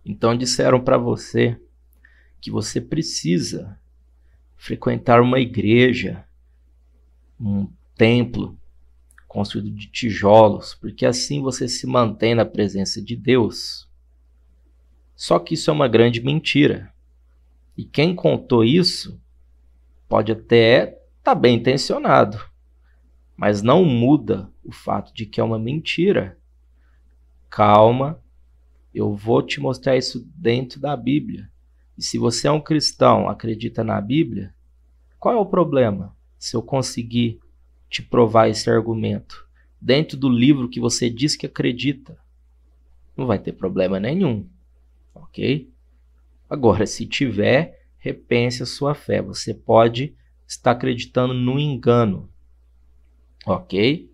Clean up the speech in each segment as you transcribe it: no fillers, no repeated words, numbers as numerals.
Então disseram para você que você precisa frequentar uma igreja, um templo construído de tijolos, porque assim você se mantém na presença de Deus. Só que isso é uma grande mentira. E quem contou isso pode até estar bem intencionado, mas não muda o fato de que é uma mentira. Calma, eu vou te mostrar isso dentro da Bíblia. E se você é um cristão, acredita na Bíblia, qual é o problema se eu conseguir te provar esse argumento dentro do livro que você diz que acredita? Não vai ter problema nenhum, ok? Agora, se tiver, repense a sua fé. Você pode estar acreditando no engano, ok?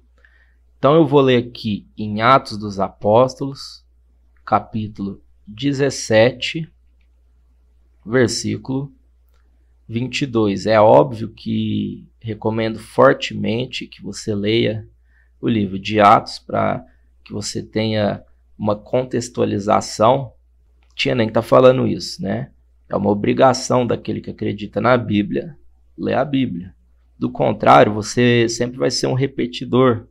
Então eu vou ler aqui em Atos dos Apóstolos, capítulo 17, versículo 22. É óbvio que recomendo fortemente que você leia o livro de Atos para que você tenha uma contextualização. Tinha nem que estar falando isso, né? É uma obrigação daquele que acredita na Bíblia ler a Bíblia. Do contrário, você sempre vai ser um repetidor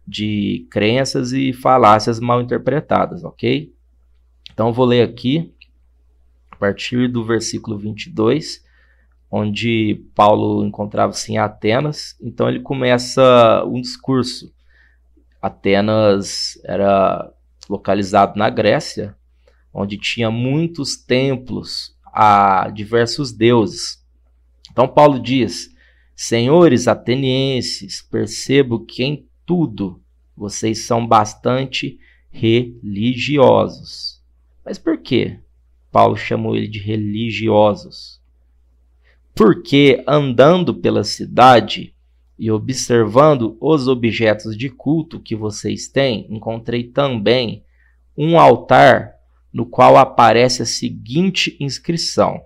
de crenças e falácias mal interpretadas, ok? Então eu vou ler aqui, a partir do versículo 22, onde Paulo encontrava-se em Atenas. Então ele começa um discurso. Atenas era localizado na Grécia, onde tinha muitos templos a diversos deuses. Então Paulo diz: senhores atenienses, percebo que em tudo vocês são bastante religiosos. Mas por que Paulo chamou ele de religiosos? Porque andando pela cidade e observando os objetos de culto que vocês têm, encontrei também um altar no qual aparece a seguinte inscrição: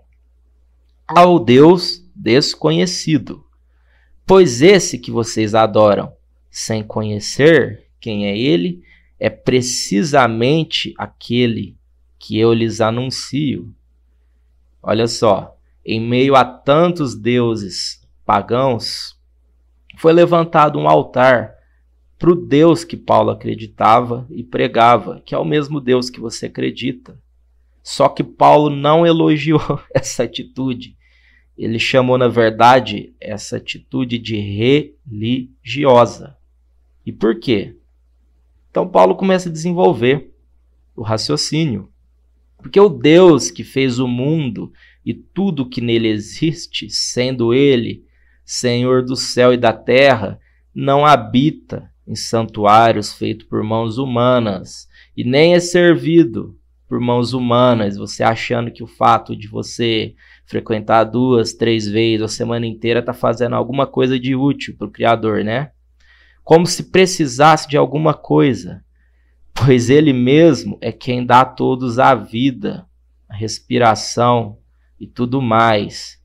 ao Deus desconhecido. Pois esse que vocês adoram, sem conhecer quem é ele, é precisamente aquele que eu lhes anuncio. Olha só, em meio a tantos deuses pagãos, foi levantado um altar para o Deus que Paulo acreditava e pregava, que é o mesmo Deus que você acredita. Só que Paulo não elogiou essa atitude. Ele chamou, na verdade, essa atitude de religiosa. E por quê? Então Paulo começa a desenvolver o raciocínio. Porque o Deus que fez o mundo e tudo que nele existe, sendo ele Senhor do céu e da terra, não habita em santuários feitos por mãos humanas e nem é servido por mãos humanas, você achando que o fato de você frequentar 2, 3 vezes a semana inteira está fazendo alguma coisa de útil para o Criador, né? Como se precisasse de alguma coisa, pois ele mesmo é quem dá a todos a vida, a respiração e tudo mais.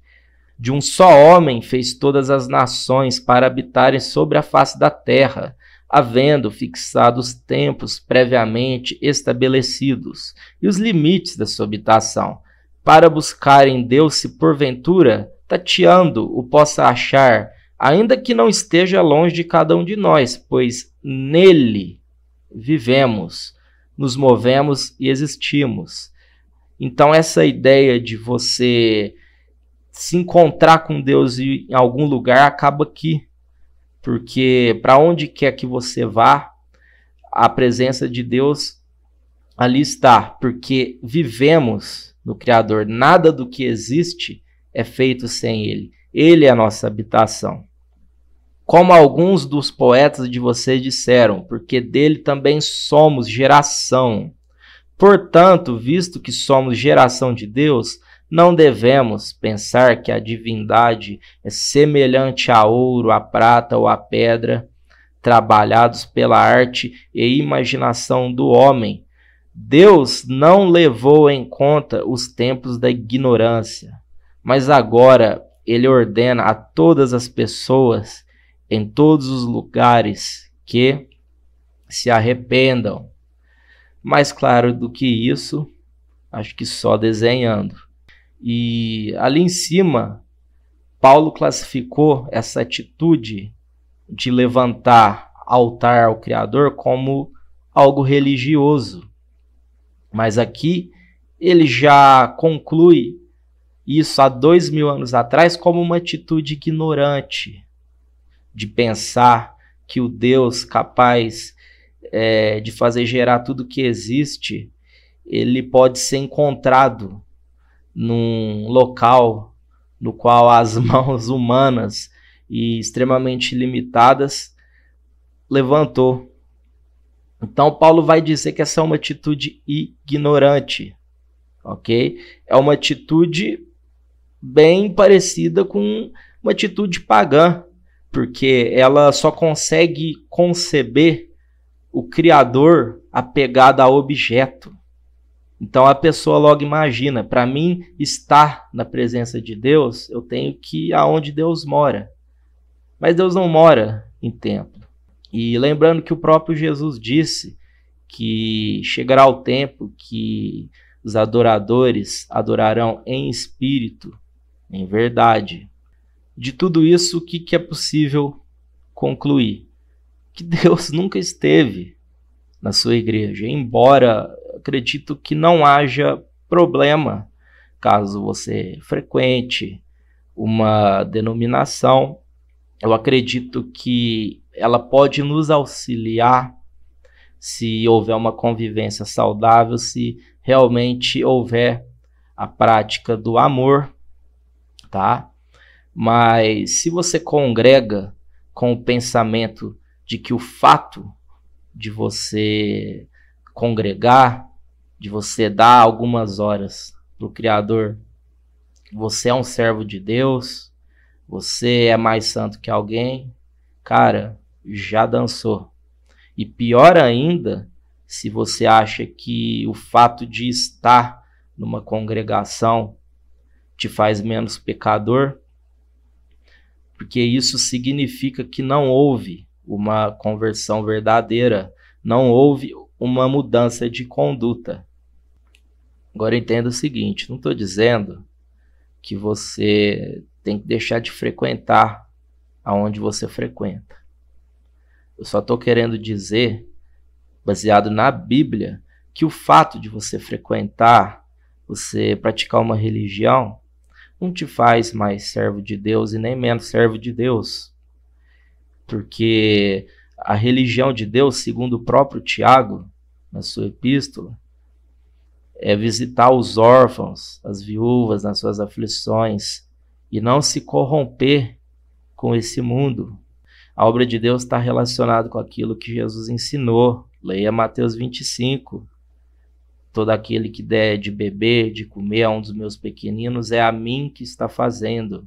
De um só homem fez todas as nações para habitarem sobre a face da terra, havendo fixado os tempos previamente estabelecidos e os limites da sua habitação, para buscar em Deus se porventura, tateando, o possa achar, ainda que não esteja longe de cada um de nós, pois nele vivemos, nos movemos e existimos. Então essa ideia de você se encontrar com Deus em algum lugar acaba aqui, porque para onde quer que você vá, a presença de Deus ali está, porque vivemos no Criador. Nada do que existe é feito sem Ele. Ele é a nossa habitação. Como alguns dos poetas de vocês disseram, porque dele também somos geração. Portanto, visto que somos geração de Deus, não devemos pensar que a divindade é semelhante a ouro, a prata ou a pedra, trabalhados pela arte e imaginação do homem. Deus não levou em conta os tempos da ignorância, mas agora ele ordena a todas as pessoas, em todos os lugares, que se arrependam. Mais claro do que isso, acho que só desenhando. E ali em cima, Paulo classificou essa atitude de levantar altar ao Criador como algo religioso. Mas aqui ele já conclui isso há 2000 anos atrás como uma atitude ignorante de pensar que o Deus capaz de fazer gerar tudo que existe, ele pode ser encontrado num local no qual as mãos humanas e extremamente limitadas levantou. Então Paulo vai dizer que essa é uma atitude ignorante, ok? É uma atitude bem parecida com uma atitude pagã, porque ela só consegue conceber o Criador apegado a objeto. Então a pessoa logo imagina, para mim estar na presença de Deus, eu tenho que ir aonde Deus mora. Mas Deus não mora em templo. E lembrando que o próprio Jesus disse que chegará o tempo que os adoradores adorarão em espírito, em verdade. De tudo isso, o que é possível concluir? Que Deus nunca esteve na sua igreja, embora acredito que não haja problema caso você frequente uma denominação. Eu acredito que ela pode nos auxiliar se houver uma convivência saudável, se realmente houver a prática do amor, tá? Mas se você congrega com o pensamento de que o fato de você congregar, de você dar algumas horas para o Criador, você é um servo de Deus, você é mais santo que alguém, cara, já dançou. E pior ainda, se você acha que o fato de estar numa congregação te faz menos pecador, porque isso significa que não houve uma conversão verdadeira, não houve uma mudança de conduta. Agora entenda o seguinte, não estou dizendo que você tem que deixar de frequentar aonde você frequenta. Eu só estou querendo dizer, baseado na Bíblia, que o fato de você frequentar, você praticar uma religião, não te faz mais servo de Deus e nem menos servo de Deus. Porque a religião de Deus, segundo o próprio Tiago, na sua epístola, é visitar os órfãos, as viúvas nas suas aflições e não se corromper com esse mundo. A obra de Deus está relacionada com aquilo que Jesus ensinou. Leia Mateus 25. Todo aquele que der de beber, de comer a um dos meus pequeninos, é a mim que está fazendo.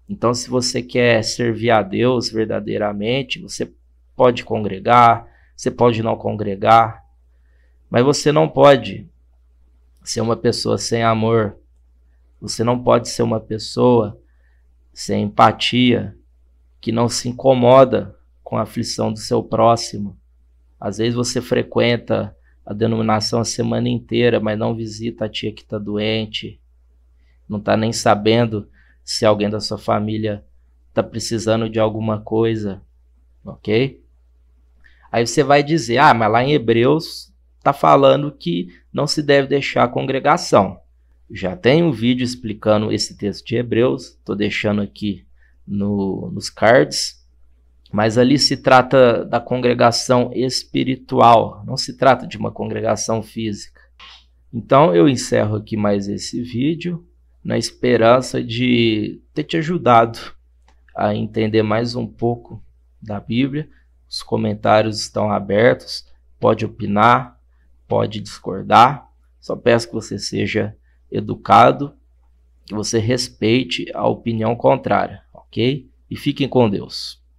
Então, se você quer servir a Deus verdadeiramente, você pode congregar, você pode não congregar, mas você não pode ser uma pessoa sem amor. Você não pode ser uma pessoa sem empatia, que não se incomoda com a aflição do seu próximo. Às vezes você frequenta a denominação a semana inteira, mas não visita a tia que está doente, não está nem sabendo se alguém da sua família está precisando de alguma coisa, ok? Aí você vai dizer, mas lá em Hebreus está falando que não se deve deixar a congregação. Já tem um vídeo explicando esse texto de Hebreus, estou deixando aqui nos cards, mas ali se trata da congregação espiritual, não se trata de uma congregação física. Então eu encerro aqui mais esse vídeo, na esperança de ter te ajudado a entender mais um pouco da Bíblia. Os comentários estão abertos, pode opinar, pode discordar, só peço que você seja educado, que você respeite a opinião contrária, ok? E fiquem com Deus.